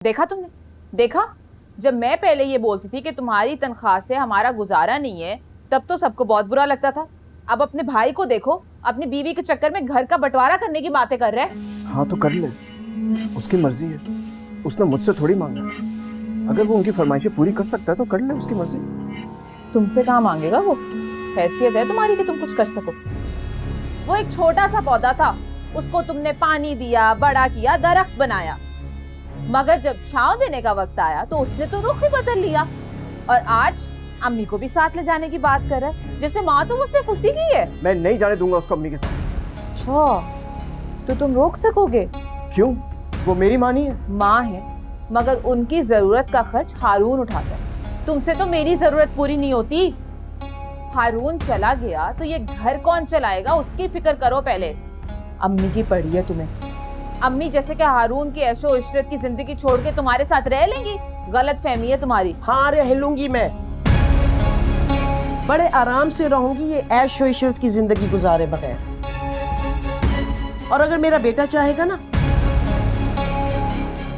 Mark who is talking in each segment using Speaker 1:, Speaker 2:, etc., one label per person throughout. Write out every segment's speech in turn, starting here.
Speaker 1: देखा तुमने? देखा, जब मैं पहले ये बोलती थी कि तुम्हारी तनख्वाह से हमारा गुजारा नहीं है, तब तो सबको बहुत बुरा लगता था। अब अपने भाई को देखो, अपनी बीवी के चक्कर में घर का बंटवारा करने की बातें कर रहा है।
Speaker 2: हाँ तो कर ले, उसकी मर्जी है, उसने मुझसे थोड़ी मांगा। अगर वो उनकी फरमाइशें पूरी कर सकता है तो कर ले, उसकी मर्जी।
Speaker 1: तुमसे कहाँ मांगेगा वो? हैसियत है तुम्हारी कि तुम कुछ कर सको? वो एक छोटा सा पौधा था, उसको तुमने पानी दिया, बड़ा किया, दरख्त बनाया, मगर जब छांव देने का वक्त आया तो उसने तो रुख ही बदल लिया और आज अम्मी को भी साथ ले जाने की बात कर रहा है, जैसे माँ तो मुझसे फुसी की है।
Speaker 2: मैं नहीं जाने दूंगा उसको अम्मी के साथ।
Speaker 1: अच्छा, तो तुम रोक सकोगे?
Speaker 2: क्यों? वो मेरी माँ नहीं है?
Speaker 1: माँ है, मगर उनकी जरूरत का खर्च हारून उठाता है। तुमसे तो मेरी जरूरत पूरी नहीं होती। हारून चला गया तो ये घर कौन चलाएगा, उसकी फिक्र करो पहले। अम्मी की पड़ी है तुम्हें। अम्मी जैसे कि हारून की ऐशो इशरत की जिंदगी छोड़ के तुम्हारे साथ रह लेंगी? गलत फहमी है तुम्हारी।
Speaker 3: हाँ रह लूंगी, मैं बड़े आराम से रहूंगी ये ऐशो इशरत की जिंदगी गुजारे बगैर। और अगर मेरा बेटा चाहेगा ना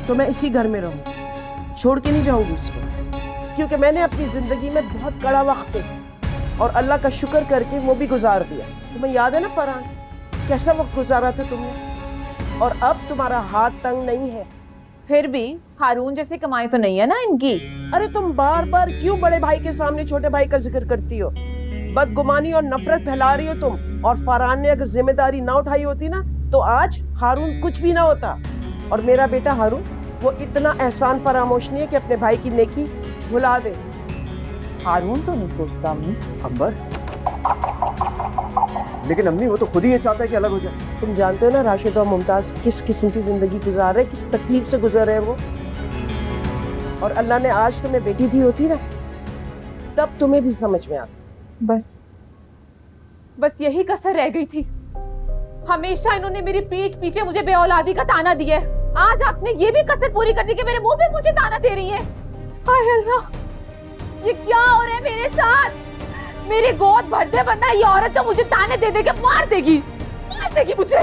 Speaker 3: तो मैं इसी घर में रहूंगी, छोड़ के नहीं जाऊंगी इसको, क्योंकि मैंने अपनी जिंदगी में बहुत कड़ा वक्त देखा और अल्लाह का शुक्र करके वो भी गुजार दिया। तुम्हें याद है ना फरहान, कैसा वक्त गुजारा था तुमने, और अब तुम्हारा हाथ तंग नहीं है।
Speaker 1: फिर भी हारून जैसी कमाई तो नहीं है ना इनकी।
Speaker 3: अरे तुम बार बार क्यों बड़े भाई के सामने छोटे भाई का जिक्र करती हो? बदगुमानी और नफरत फैला रही हो तुम। और फरहान ने अगर जिम्मेदारी ना उठाई होती ना तो आज हारून कुछ भी ना होता। और मेरा बेटा हारून वो इतना एहसान फरामोश नहीं है कि अपने भाई की नेकी भुला दे।
Speaker 1: हारून तो नहीं सोचता अम्मी।
Speaker 2: अंबर, लेकिन अम्मी वो तो खुद ही ये चाहता है कि अलग हो जाए।
Speaker 3: तुम जानते हो ना राशिद और मुमताज किस किस्म की जिंदगी गुजार रहे, किस तकलीफ से गुजर रहे हैं वो। और अल्लाह ने आज तुम्हें बेटी दी होती ना तब तुम्हें भी समझ में आता।
Speaker 1: बस यही कसर रह गई थी। हमेशा इन्होंने मेरी पीठ पीछे मुझे बेऔलादी का ताना दिया है। आज आपने ये भी कसर पूरी कर दी कि मेरे मुंह पे मुझे ताना दे रही है। हाय अल्लाह, ये क्या हो रहा है मेरे साथ? मेरी गोद भर दे वरना ये औरत तो मुझे ताने दे दे के मार देगी मुझे।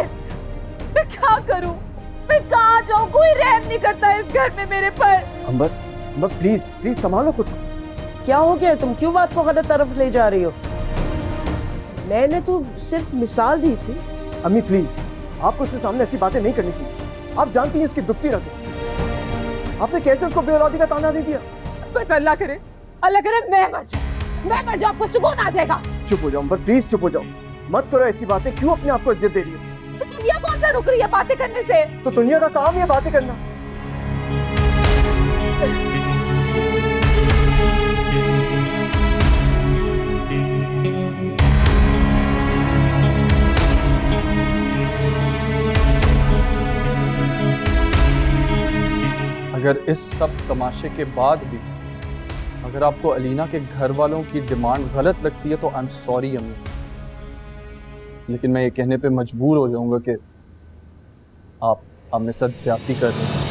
Speaker 1: मैं क्या करूं? मैं कहां जाऊं? कोई रहम नहीं करता इस घर में मेरे पर।
Speaker 2: अंबर, अंबर प्लीज प्लीज संभालो खुद को।
Speaker 3: क्या हो गया? तुम क्यों बात को गलत तरफ ले जा रही हो? मैंने तो सिर्फ मिसाल दी थी।
Speaker 2: अम्मी प्लीज, आपको उसके सामने ऐसी बातें नहीं करनी चाहिए। आप जानती हैं इसकी दुखती रखो। आपने कैसे उसको बेऔलादी का ताना दे दिया?
Speaker 1: बस अल्लाह करे मैं मर जाऊं, आपको सुकून आ जाएगा।
Speaker 2: चुप हो जाओ अंबर, प्लीज चुप हो जाओ। मत करो ऐसी बातें। क्यों अपने आप को इज्जत दे रही हो?
Speaker 1: तो दुनिया कौन सा रुक रही है बातें करने से?
Speaker 2: तो दुनिया का काम ही है बातें करना।
Speaker 4: अगर इस सब तमाशे के बाद भी अगर आपको अलीना के घर वालों की डिमांड गलत लगती है तो आई एम सॉरी अम्मी, लेकिन मैं ये कहने पे मजबूर हो जाऊंगा कि आप मेरे साथ ज्यादती कर रहे हैं।